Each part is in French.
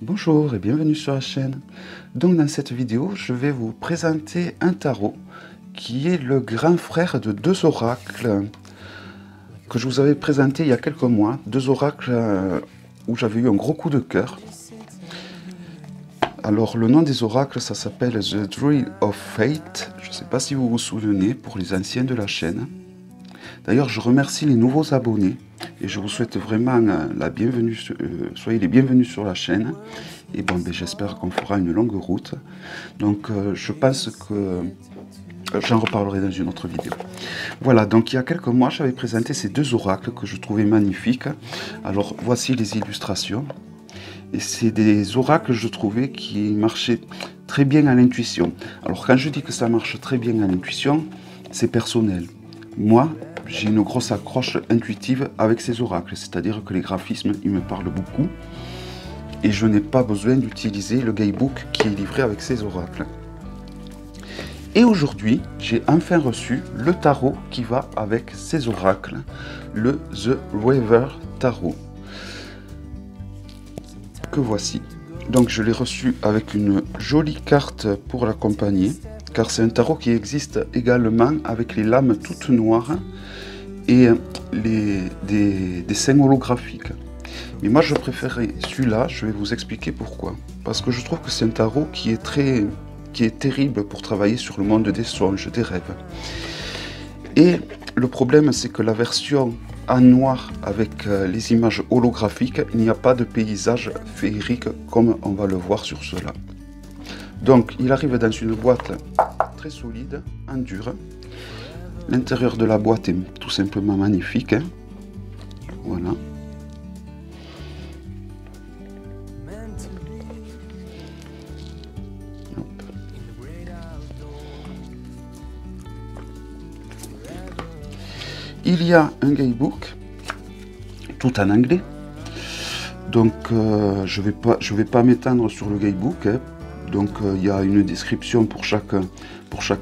Bonjour et bienvenue sur la chaîne. Donc dans cette vidéo, je vais vous présenter un tarot qui est le grand frère de deux oracles que je vous avais présenté il y a quelques mois. Deux oracles où j'avais eu un gros coup de cœur. Alors le nom des oracles, ça s'appelle The Drill of Fate. Je ne sais pas si vous vous souvenez pour les anciens de la chaîne. D'ailleurs, je remercie les nouveaux abonnés et je vous souhaite vraiment la bienvenue, soyez les bienvenus sur la chaîne. Et bon, ben, j'espère qu'on fera une longue route. Donc, je pense que j'en reparlerai dans une autre vidéo. Voilà, donc il y a quelques mois, j'avais présenté ces deux oracles que je trouvais magnifiques. Alors, voici les illustrations. Et c'est des oracles, je trouvais, qui marchaient très bien à l'intuition. Alors, quand je dis que ça marche très bien à l'intuition, c'est personnel. Moi, j'ai une grosse accroche intuitive avec ces oracles, c'est-à-dire que les graphismes, ils me parlent beaucoup et je n'ai pas besoin d'utiliser le guidebook qui est livré avec ces oracles. Et aujourd'hui, j'ai enfin reçu le tarot qui va avec ces oracles, le The Weaver Tarot, que voici. Donc je l'ai reçu avec une jolie carte pour l'accompagner, car c'est un tarot qui existe également avec les lames toutes noires et des dessins holographiques. Mais moi je préférais celui-là, je vais vous expliquer pourquoi. Parce que je trouve que c'est un tarot qui est terrible pour travailler sur le monde des songes, des rêves. Et le problème, c'est que la version en noir avec les images holographiques, il n'y a pas de paysage féerique comme on va le voir sur cela. Donc il arrive dans une boîte très solide, en dur. L'intérieur de la boîte est tout simplement magnifique. Hein. Voilà. Hop. Il y a un guidebook, tout en anglais. Donc je vais pas m'étendre sur le guidebook. Hein. Donc il y a une description pour chaque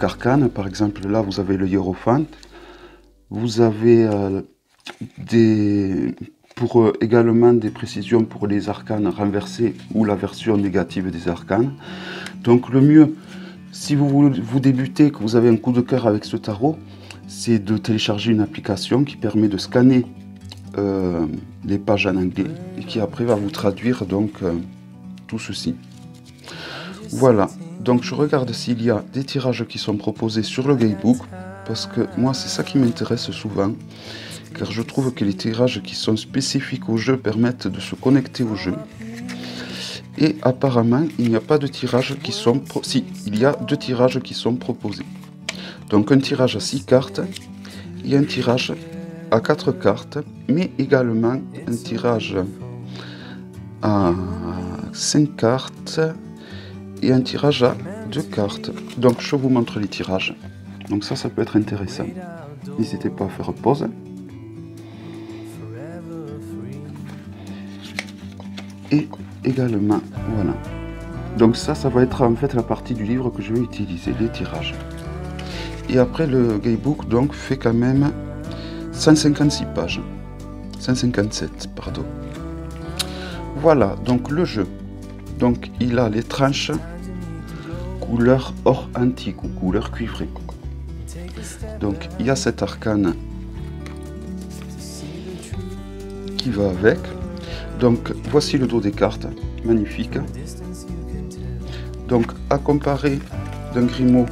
arcane. Par exemple, là vous avez le hiérophante. Vous avez également des précisions pour les arcanes renversés ou la version négative des arcanes. Donc le mieux, si vous débutez, que vous avez un coup de cœur avec ce tarot, c'est de télécharger une application qui permet de scanner les pages en anglais et qui après va vous traduire donc tout ceci. Voilà, donc je regarde s'il y a des tirages qui sont proposés sur le guidebook, parce que moi c'est ça qui m'intéresse souvent, car je trouve que les tirages qui sont spécifiques au jeu permettent de se connecter au jeu. Et apparemment, il n'y a pas de tirages qui sont... Si, il y a deux tirages qui sont proposés. Donc un tirage à 6 cartes et un tirage à 4 cartes, mais également un tirage à 5 cartes et un tirage à 2 cartes. Donc je vous montre les tirages. Donc ça peut être intéressant. N'hésitez pas à faire pause. Et également, voilà. Donc ça va être en fait la partie du livre que je vais utiliser, les tirages. Et après le guidebook donc fait quand même 156 pages. 157, pardon. Voilà, donc le jeu. Donc il a les tranches couleur or antique ou couleur cuivrée. Donc il y a cet arcane qui va avec. Donc voici le dos des cartes, magnifique. Donc à comparer d'un Grimaud,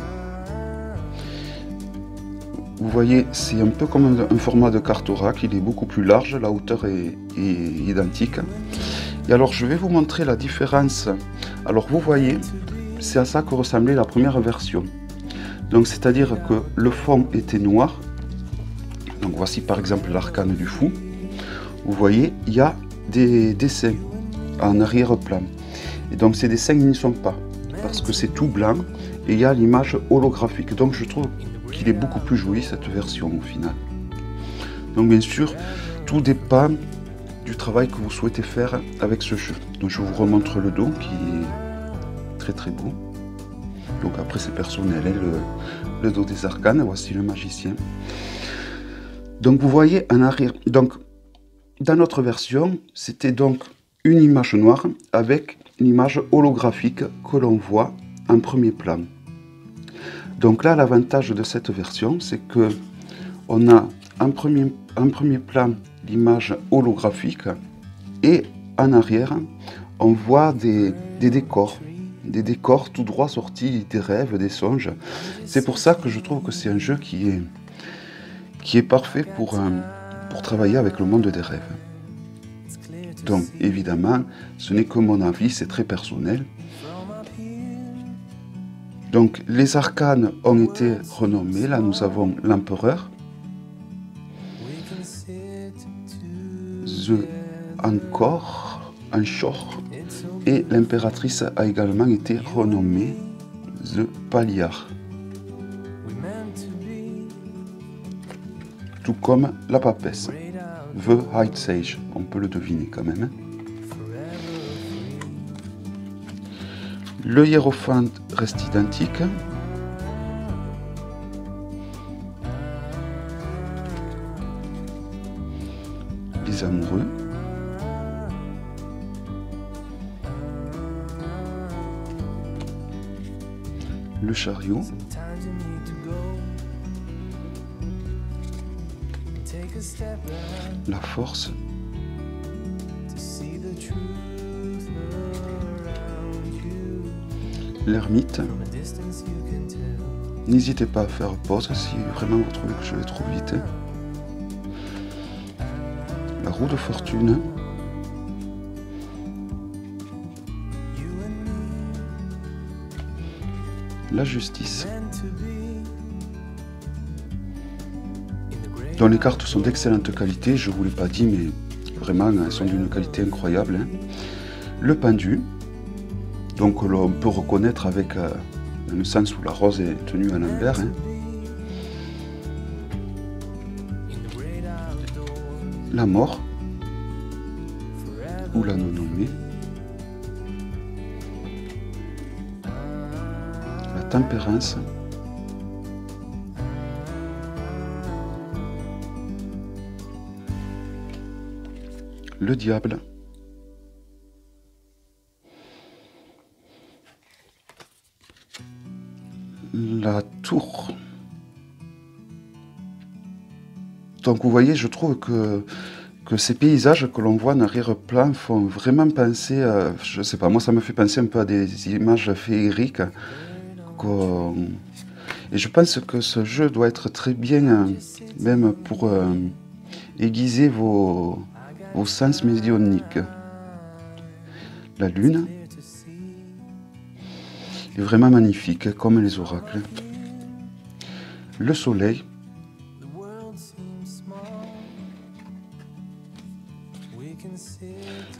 vous voyez c'est un peu comme un format de carte oracle, il est beaucoup plus large, la hauteur est identique. Et alors je vais vous montrer la différence. Alors vous voyez, c'est à ça que ressemblait la première version. Donc c'est-à-dire que le fond était noir. Donc voici par exemple l'arcane du fou. Vous voyez, il y a des dessins en arrière-plan. Et donc ces dessins ils n'y sont pas, parce que c'est tout blanc et il y a l'image holographique. Donc je trouve qu'il est beaucoup plus joli cette version au final. Donc bien sûr, tout dépend du travail que vous souhaitez faire avec ce jeu. Donc je vous remontre le dos qui est très très beau. Donc après c'est personnel, hein, le dos des arcanes. Voici le magicien. Donc vous voyez en arrière. Donc dans notre version, c'était donc une image noire avec une image holographique que l'on voit en premier plan. Donc là, l'avantage de cette version, c'est que on a en premier plan l'image holographique et en arrière, on voit des décors tout droit sortis des rêves, des songes. C'est pour ça que je trouve que c'est un jeu qui est parfait pour travailler avec le monde des rêves. Donc évidemment, ce n'est que mon avis, c'est très personnel. Donc les arcanes ont été renommés. Là nous avons l'empereur, The Anchor, et l'impératrice a également été renommée The Paliar. Tout comme la papesse, The High Sage, on peut le deviner quand même. Le hiérophant reste identique. Les amoureux. Le chariot. La force. L'ermite. N'hésitez pas à faire pause si vraiment vous trouvez que je vais trop vite. La roue de fortune. La justice. Donc les cartes sont d'excellente qualité, je ne vous l'ai pas dit, mais vraiment elles sont d'une qualité incroyable. Hein. Le pendu, donc l'on peut reconnaître avec dans le sens où la rose est tenue à l'envers. Hein. La mort, ou la non-nommée. La tempérance. Le diable. La tour. Donc vous voyez, je trouve que ces paysages que l'on voit en arrière-plan font vraiment penser, je sais pas, moi ça me fait penser un peu à des images féeriques. Et je pense que ce jeu doit être très bien, même pour aiguiser vos sens médiumniques. La lune est vraiment magnifique, comme les oracles. Le soleil.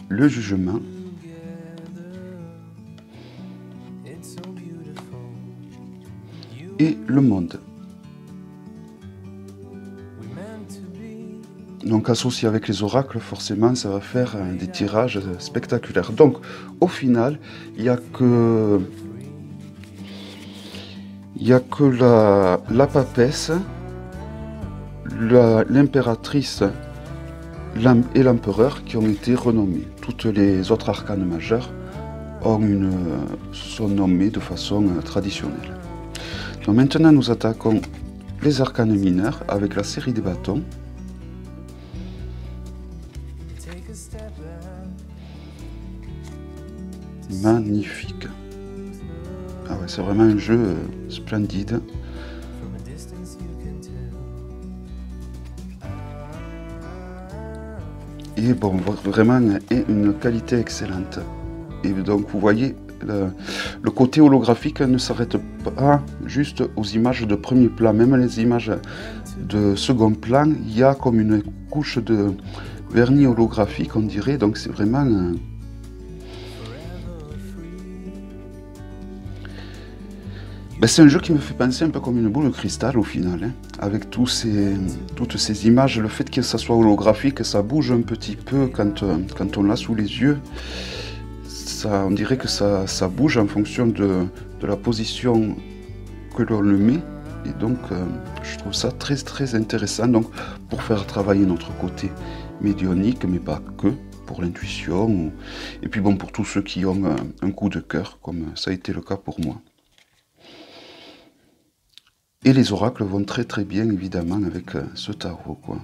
Le jugement. Et le monde. Donc associé avec les oracles, forcément, ça va faire des tirages spectaculaires. Donc, au final, il n'y a que la papesse, l'impératrice et l'empereur qui ont été renommés. Toutes les autres arcanes majeures sont nommées de façon traditionnelle. Donc maintenant, nous attaquons les arcanes mineurs avec la série des bâtons. Magnifique. Ah ouais, c'est vraiment un jeu splendide. Et bon, vraiment une qualité excellente. Et donc vous voyez, le côté holographique ne s'arrête pas juste aux images de premier plan. Même les images de second plan, il y a comme une couche de vernis holographique, on dirait. Donc c'est vraiment... c'est un jeu qui me fait penser un peu comme une boule de cristal au final, hein, avec toutes ces images, le fait que ça soit holographique, ça bouge un petit peu quand on l'a sous les yeux. On dirait que ça bouge en fonction de la position que l'on le met. Et donc, je trouve ça très très intéressant donc, pour faire travailler notre côté médiumnique, mais pas que. pour l'intuition, et puis bon, pour tous ceux qui ont un coup de cœur, comme ça a été le cas pour moi. Et les oracles vont très très bien, évidemment, avec ce tarot, quoi.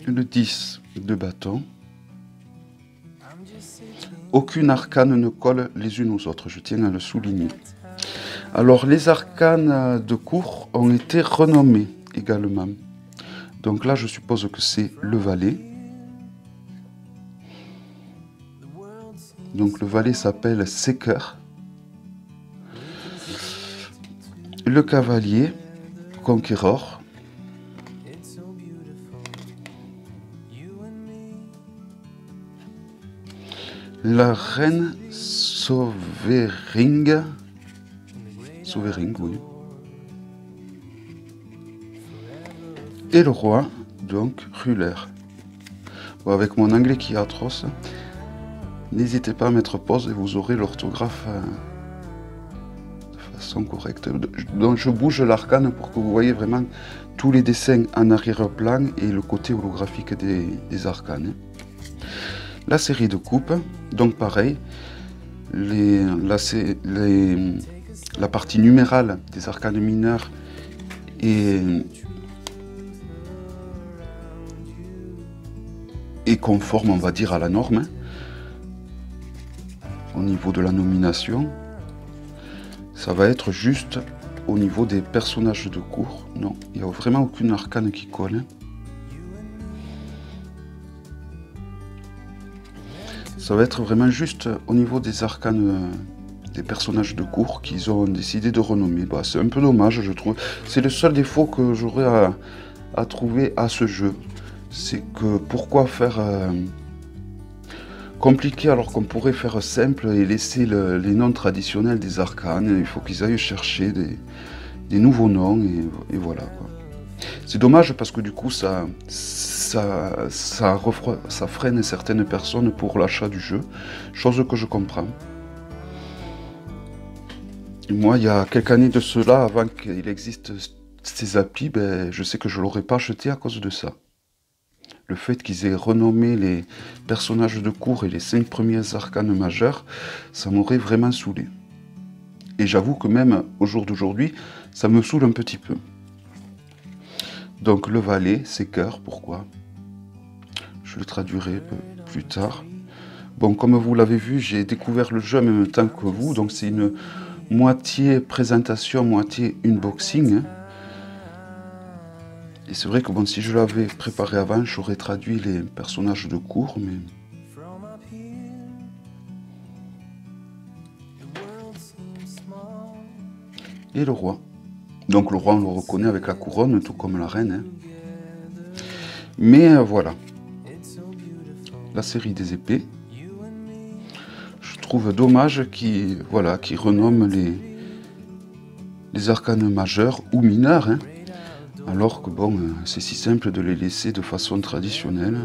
Le 10 de bâton. Aucune arcane ne colle les unes aux autres, je tiens à le souligner. Alors, les arcanes de cour ont été renommés également. Donc là, je suppose que c'est le valet. Donc le valet s'appelle Seeker. Le cavalier, Conquéreur. La reine Sovereign. Sovereign, oui. Et le roi, donc, Ruler. Bon, avec mon anglais qui est atroce, n'hésitez pas à mettre pause et vous aurez l'orthographe de façon correcte. Donc je bouge l'arcane pour que vous voyez vraiment tous les dessins en arrière-plan et le côté holographique des arcanes. La série de coupes, donc pareil, la partie numérale des arcanes mineurs est conforme, on va dire, à la norme. Au niveau de la nomination, ça va être juste au niveau des personnages de cour. Non, il n'y a vraiment aucune arcane qui colle. Ça va être vraiment juste au niveau des arcanes des personnages de cour qu'ils ont décidé de renommer. Bah, c'est un peu dommage, je trouve. C'est le seul défaut que j'aurais à trouver à ce jeu. C'est que pourquoi faire compliqué alors qu'on pourrait faire simple et laisser les noms traditionnels des arcanes. Il faut qu'ils aillent chercher des nouveaux noms et voilà, quoi. C'est dommage parce que du coup ça freine certaines personnes pour l'achat du jeu, chose que je comprends. Et moi, il y a quelques années de cela, avant qu'il existe ces applis, ben, je sais que je ne l'aurais pas acheté à cause de ça. Le fait qu'ils aient renommé les personnages de cour et les 5 premiers arcanes majeurs, ça m'aurait vraiment saoulé. Et j'avoue que même au jour d'aujourd'hui, ça me saoule un petit peu. Donc le valet, c'est cœur, pourquoi? Je le traduirai plus tard. Bon, comme vous l'avez vu, j'ai découvert le jeu en même temps que vous, donc c'est une moitié présentation, moitié unboxing. Et c'est vrai que bon, si je l'avais préparé avant, j'aurais traduit les personnages de cour, mais... Et le roi. Donc le roi, on le reconnaît avec la couronne, tout comme la reine. Hein. Mais voilà. La série des épées. Je trouve dommage qu'ils renomment les arcanes majeurs ou mineurs. Hein. Alors que bon, c'est si simple de les laisser de façon traditionnelle.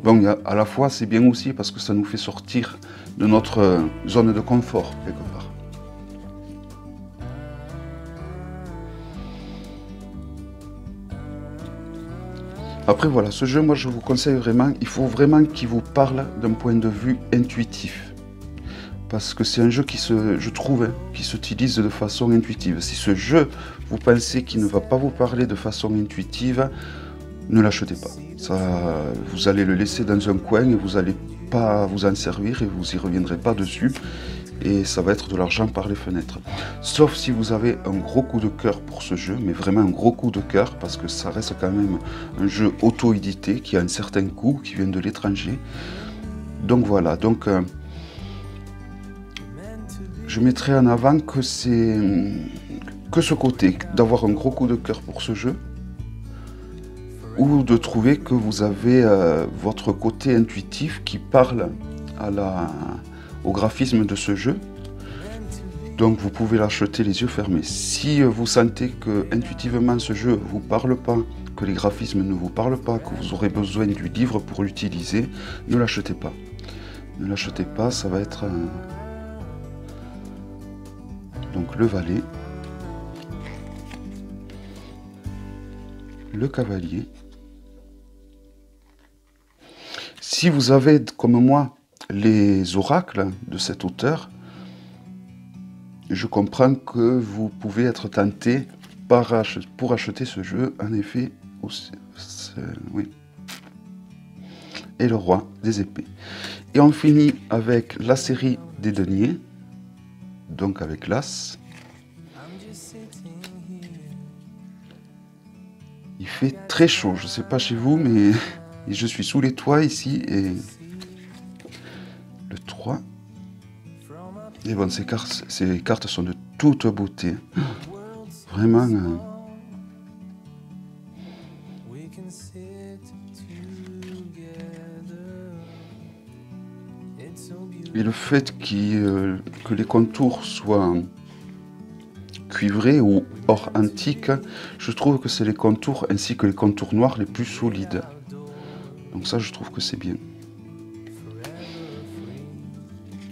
Bon, à la fois, c'est bien aussi parce que ça nous fait sortir de notre zone de confort, quelque part. Après voilà, ce jeu, moi je vous conseille vraiment, il faut vraiment qu'il vous parle d'un point de vue intuitif. Parce que c'est un jeu qui je trouve, hein, qui s'utilise de façon intuitive. Si ce jeu, vous pensez qu'il ne va pas vous parler de façon intuitive, ne l'achetez pas. Ça, vous allez le laisser dans un coin et vous n'allez pas vous en servir et vous n'y reviendrez pas dessus. Et ça va être de l'argent par les fenêtres. Sauf si vous avez un gros coup de cœur pour ce jeu, mais vraiment un gros coup de cœur, parce que ça reste quand même un jeu auto-édité qui a un certain coût, qui vient de l'étranger. Donc voilà, donc je mettrai en avant que c'est que ce côté, d'avoir un gros coup de cœur pour ce jeu, ou de trouver que vous avez votre côté intuitif qui parle au graphisme de ce jeu. Donc vous pouvez l'acheter les yeux fermés. Si vous sentez que intuitivement ce jeu ne vous parle pas, que les graphismes ne vous parlent pas, que vous aurez besoin du livre pour l'utiliser, ne l'achetez pas. Ne l'achetez pas, ça va être Donc le valet, le cavalier. Si vous avez, comme moi, les oracles de cet auteur, je comprends que vous pouvez être tenté pour acheter ce jeu, en effet, oui. Et le roi des épées. Et on finit avec la série des deniers, donc avec l'as. Il fait très chaud, je ne sais pas chez vous, mais je suis sous les toits ici, et le 3. Et bon, ces cartes sont de toute beauté. Vraiment. Et le fait que les contours soient cuivrés ou or antique, je trouve que c'est les contours ainsi que les contours noirs les plus solides. Donc ça, je trouve que c'est bien.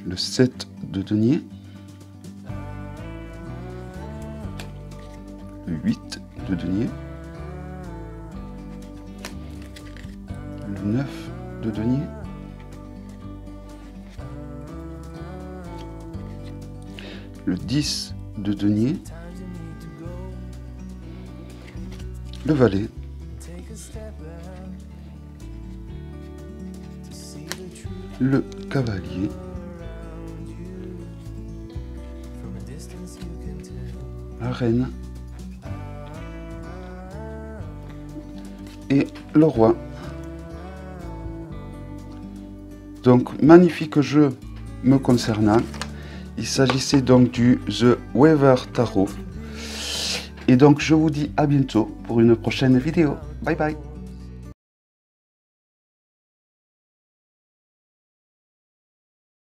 Le 7 de denier. Le 8 de denier. Le 9 de denier. Le 10 de denier. Le valet. Le cavalier. La reine. Et le roi. Donc, magnifique jeu me concernant. Il s'agissait donc du The Weaver Tarot. Et donc, je vous dis à bientôt pour une prochaine vidéo. Bye bye.